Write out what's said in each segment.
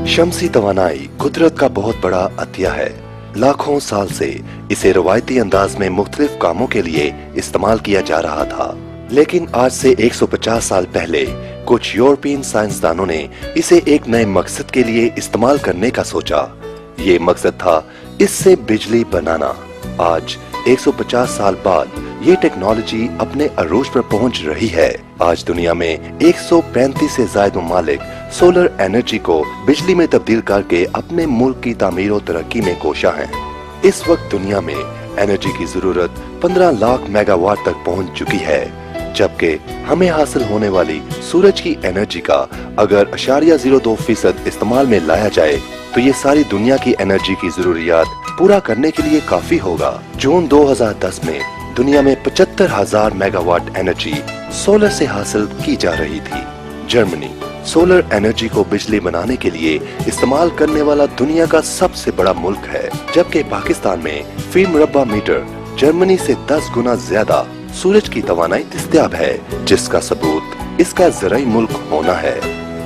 शमसी तवानाई कुदरत का बहुत बड़ा अतिया है। लाखों साल से इसे रवायती अंदाज में मुख्तलिफ कामों के लिए इस्तेमाल किया जा रहा था, लेकिन आज से 150 साल पहले कुछ यूरोपियन साइंसदानों ने इसे एक नए मकसद के लिए इस्तेमाल करने का सोचा। ये मकसद था इससे बिजली बनाना। आज 150 साल बाद ये टेक्नोलॉजी अपने अरूज पर पहुंच रही है। आज दुनिया में 135 से ज्यादा ममालिक सोलर एनर्जी को बिजली में तब्दील करके अपने मुल्क की तामीर और तरक्की में कोशा हैं। इस वक्त दुनिया में एनर्जी की जरूरत 15 लाख मेगावाट तक पहुंच चुकी है, जबकि हमें हासिल होने वाली सूरज की एनर्जी का अगर 0.02% इस्तेमाल में लाया जाए तो ये सारी दुनिया की एनर्जी की जरूरियात पूरा करने के लिए काफी होगा। जून 2010 में दुनिया में 75,000 मेगावाट एनर्जी सोलर से हासिल की जा रही थी। जर्मनी सोलर एनर्जी को बिजली बनाने के लिए इस्तेमाल करने वाला दुनिया का सबसे बड़ा मुल्क है, जबकि पाकिस्तान में फी मुरब्बा मीटर जर्मनी से 10 गुना ज्यादा सूरज की तवानाई दस्तयाब है, जिसका सबूत इसका ज़राई मुल्क होना है।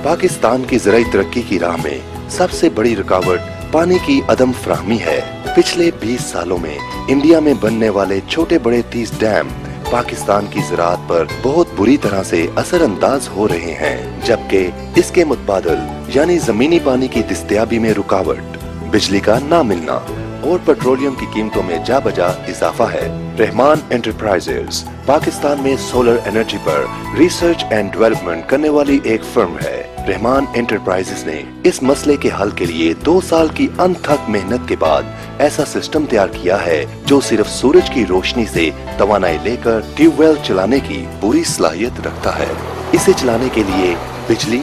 पाकिस्तान की ज़राई तरक्की की राह में सबसे बड़ी रुकावट पानी की अदम फराहमी है। पिछले 20 सालों में इंडिया में बनने वाले छोटे बड़े 30 डैम पाकिस्तान की ज़राअत पर बहुत बुरी तरह से असरअंदाज हो रहे हैं, जबकि इसके मुतबादल यानी जमीनी पानी की दस्तयाबी में रुकावट, बिजली का ना मिलना और पेट्रोलियम की कीमतों में जा बजा इजाफा है। रहमान एंटरप्राइजेज पाकिस्तान में सोलर एनर्जी पर रिसर्च एंड डेवलपमेंट करने वाली एक फर्म है। रहमान एंटरप्राइजेज ने इस मसले के हल के लिए 2 साल की अनथक मेहनत के बाद ऐसा सिस्टम तैयार किया है जो सिर्फ सूरज की रोशनी से तवानाई लेकर ट्यूबवेल चलाने की पूरी सलाहियत रखता है। इसे चलाने के लिए बिजली,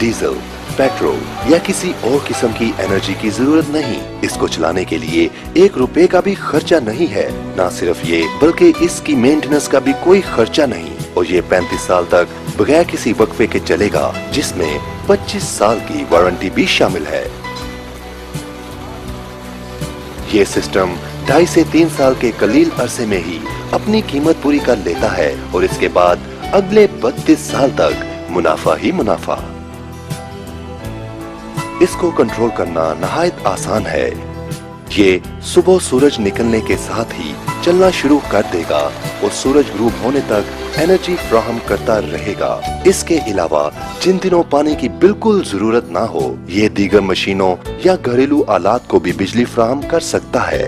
डीजल, पेट्रोल या किसी और किस्म की एनर्जी की जरूरत नहीं। इसको चलाने के लिए 1 रुपए का भी खर्चा नहीं है। न सिर्फ ये बल्कि इसकी मेंटेनेंस का भी कोई खर्चा नहीं, और ये 35 साल तक बगैर किसी वक्फे के चलेगा, जिसमें 25 साल की वारंटी भी शामिल है। ये सिस्टम 2.5 से 3 साल के कलील अरसे में ही अपनी कीमत पूरी कर लेता है और इसके बाद अगले 32 साल तक मुनाफा ही मुनाफा। इसको कंट्रोल करना नहायत आसान है। ये सुबह सूरज निकलने के साथ ही चलना शुरू कर देगा और सूरज ग्रूब होने तक एनर्जी फ्राहम करता रहेगा। इसके अलावा जिन दिनों पानी की बिल्कुल जरूरत ना हो, ये दीगर मशीनों या घरेलू आलात को भी बिजली फ्राहम कर सकता है।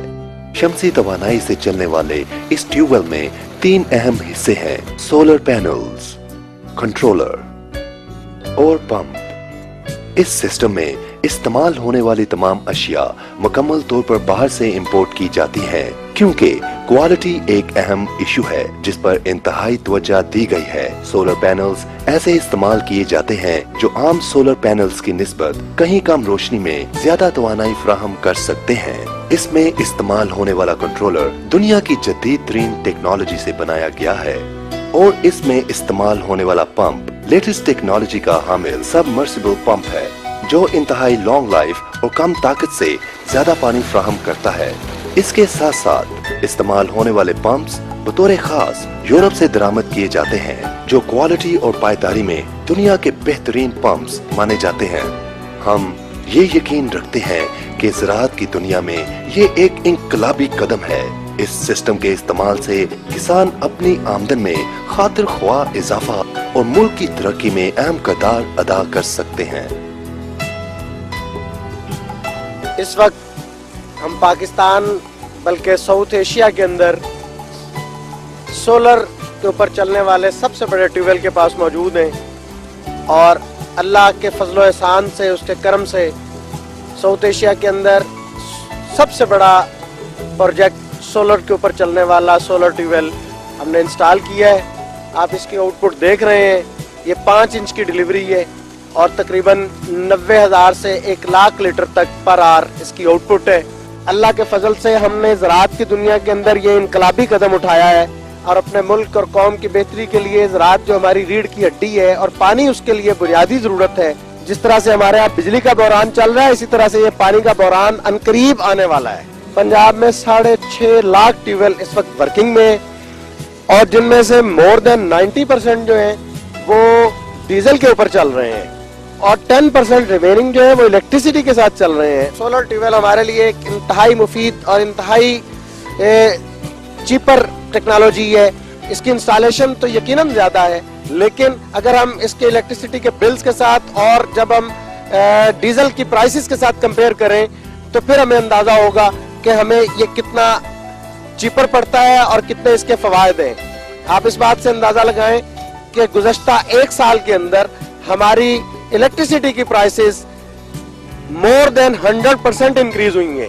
शमसी तवानाई से चलने वाले इस ट्यूबवेल में 3 अहम हिस्से हैं: सोलर पैनल्स, कंट्रोलर और पंप। इस सिस्टम में इस्तेमाल होने वाली तमाम अशिया मुकम्मल तौर पर बाहर से इंपोर्ट की जाती हैं, क्योंकि क्वालिटी एक अहम इशू है जिस पर इंतहाई तवज्जो दी गई है। सोलर पैनल्स ऐसे इस्तेमाल किए जाते हैं जो आम सोलर पैनल्स की निस्बत कहीं कम रोशनी में ज्यादा तवानाई फ्राहम कर सकते हैं। इसमें इस्तेमाल होने वाला कंट्रोलर दुनिया की जदीद तरीन टेक्नोलॉजी से बनाया गया है, और इसमें इस्तेमाल होने वाला पंप लेटेस्ट टेक्नोलॉजी का हामिल सबमर्सिबल पंप है, जो इंतहाई लॉन्ग लाइफ और कम ताकत से ज्यादा पानी फ्राहम करता है। इसके साथ साथ इस्तेमाल होने वाले पंप्स बतौर खास यूरोप से दरामद किए जाते हैं, जो क्वालिटी और पायदारी में दुनिया के बेहतरीन पंप्स माने जाते हैं। हम ये यकीन रखते हैं कि ज़राअत की दुनिया में ये एक इनकलाबी कदम है। इस सिस्टम के इस्तेमाल से किसान अपनी आमदन में खातिर ख्वाह इजाफा और मुल्क की तरक्की में अहम किरदार अदा कर सकते हैं। इस वक्त हम पाकिस्तान बल्कि साउथ एशिया के अंदर सोलर के ऊपर चलने वाले सबसे बड़े ट्यूबवेल के पास मौजूद हैं, और अल्लाह के फजलो एहसान से, उसके करम से साउथ एशिया के अंदर सबसे बड़ा प्रोजेक्ट सोलर के ऊपर चलने वाला सोलर ट्यूबवेल हमने इंस्टॉल किया है। आप इसकी आउटपुट देख रहे हैं। ये 5 इंच की डिलीवरी है और तकरीबन 90,000 से 1 लाख लीटर तक पर आवर इसकी आउटपुट है। अल्लाह के फजल से हमने ज़राअत की दुनिया के अंदर ये इनकलाबी कदम उठाया है, और अपने मुल्क और कौम की बेहतरी के लिए ज़राअत जो हमारी रीढ़ की हड्डी है और पानी उसके लिए बुनियादी ज़रूरत है। जिस तरह से हमारे यहाँ बिजली का बहरान चल रहा है, इसी तरह से ये पानी का बहरान अनकरीब आने वाला है। पंजाब में 6.5 लाख ट्यूबवेल इस वक्त वर्किंग में, और जिनमें से मोर देन 90% जो है वो डीजल के ऊपर चल रहे हैं, और 10% रिमेनिंग जो है वो इलेक्ट्रिसिटी के साथ चल रहे हैं। सोलर ट्यूबवेल हमारे लिए एक इंतहाई मुफीद और इंतहाई चीपर टेक्नोलॉजी है। इसकी इंस्टॉलेशन तो यकीनन ज़्यादा है, लेकिन अगर हम इसके इलेक्ट्रिसिटी के बिल्स के साथ और जब हम डीजल की प्राइसेस के साथ कंपेयर करें तो फिर हमें अंदाज़ा होगा कि हमें ये कितना चीपर पड़ता है और कितने इसके फ़वायद हैं। आप इस बात से अंदाज़ा लगाएं कि गुज़श्ता एक साल के अंदर हमारी इलेक्ट्रिसिटी की प्राइसेस मोर देन 100% इंक्रीज हुई हैं।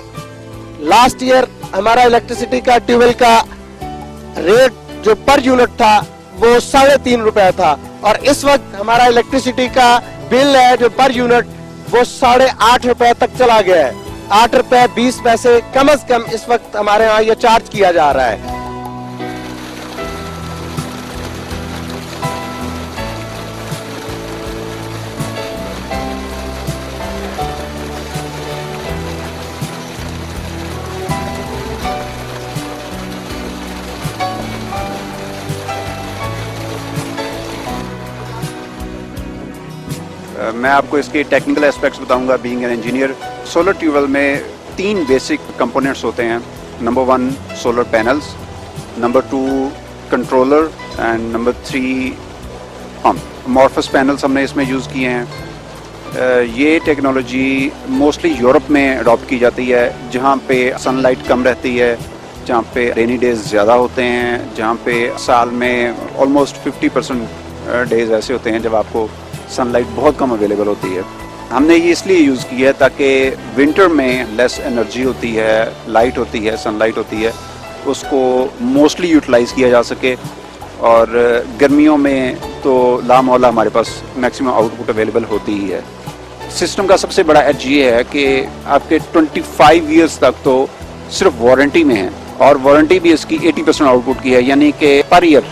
लास्ट ईयर हमारा इलेक्ट्रिसिटी का ट्यूबवेल का रेट जो पर यूनिट था वो 3.5 रुपए था, और इस वक्त हमारा इलेक्ट्रिसिटी का बिल है जो पर यूनिट वो 8.5 रुपए तक चला गया है। 8 रुपए 20 पैसे कम से कम इस वक्त हमारे यहाँ ये चार्ज किया जा रहा है। मैं आपको इसके टेक्निकल एस्पेक्ट्स बताऊंगा being an engineer. Solar tubewell में 3 बेसिक कंपोनेंट्स होते हैं। Number 1 solar panels, number 2 controller and number 3 pump. मॉर्फस पैनल्स हमने इसमें यूज़ किए हैं। ये टेक्नोलॉजी मोस्टली यूरोप में अडॉप्ट की जाती है, जहाँ पे सनलाइट कम रहती है, जहाँ पे रेनी डेज ज़्यादा होते हैं, जहाँ पे साल में ऑलमोस्ट 50% डेज ऐसे होते हैं जब आपको सनलाइट बहुत कम अवेलेबल होती है। हमने ये इसलिए यूज़ की है ताकि विंटर में लेस एनर्जी होती है, लाइट होती है, सनलाइट होती है, उसको मोस्टली यूटिलाइज़ किया जा सके, और गर्मियों में तो लामौला हमारे पास मैक्सिमम आउटपुट अवेलेबल होती ही है। सिस्टम का सबसे बड़ा एज ये है कि आपके 25 ईयर्स तक तो सिर्फ वारंटी में है, और वारंटी भी इसकी 80% आउटपुट की है, यानी कि पर ईयर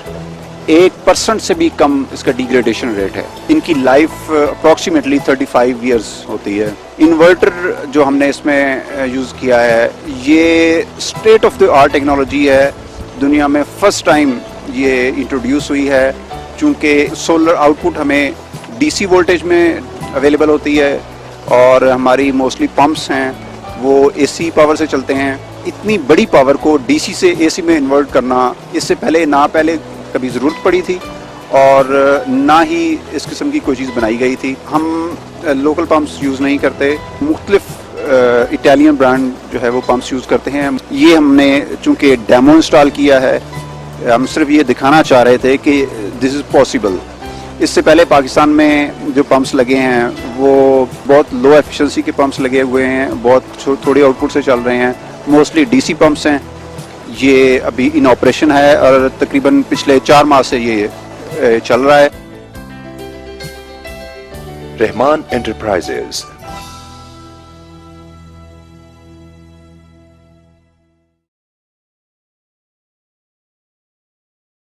1% से भी कम इसका डिग्रेडेशन रेट है। इनकी लाइफ अप्रॉक्सीमेटली 35 ईयर्स होती है। इन्वर्टर जो हमने इसमें यूज़ किया है, ये state of the art technology है। दुनिया में फर्स्ट टाइम ये इंट्रोड्यूस हुई है, चूँकि सोलर आउटपुट हमें डीसी वोल्टेज में अवेलेबल होती है, और हमारी मोस्टली पंप्स हैं वो एसी पावर से चलते हैं। इतनी बड़ी पावर को डीसी से एसी में इन्वर्ट करना इससे पहले कभी ज़रूरत पड़ी थी, और ना ही इस किस्म की कोई चीज़ बनाई गई थी। हम लोकल पंप्स यूज़ नहीं करते, मुख्तलिफ इटालियन ब्रांड जो है वो पंप्स यूज़ करते हैं। ये हमने चूँकि डेमो इंस्टॉल किया है, हम सिर्फ ये दिखाना चाह रहे थे कि दिस इज़ पॉसिबल। इससे पहले पाकिस्तान में जो पंप्स लगे हैं वो बहुत लो एफिशिएंसी के पंप्स लगे हुए हैं, बहुत थोड़ी आउटपुट से चल रहे हैं, मोस्टली डीसी पंप्स हैं। ये अभी इन ऑपरेशन है और तकरीबन पिछले 4 माह से ये चल रहा है। रहमान एंटरप्राइजेज,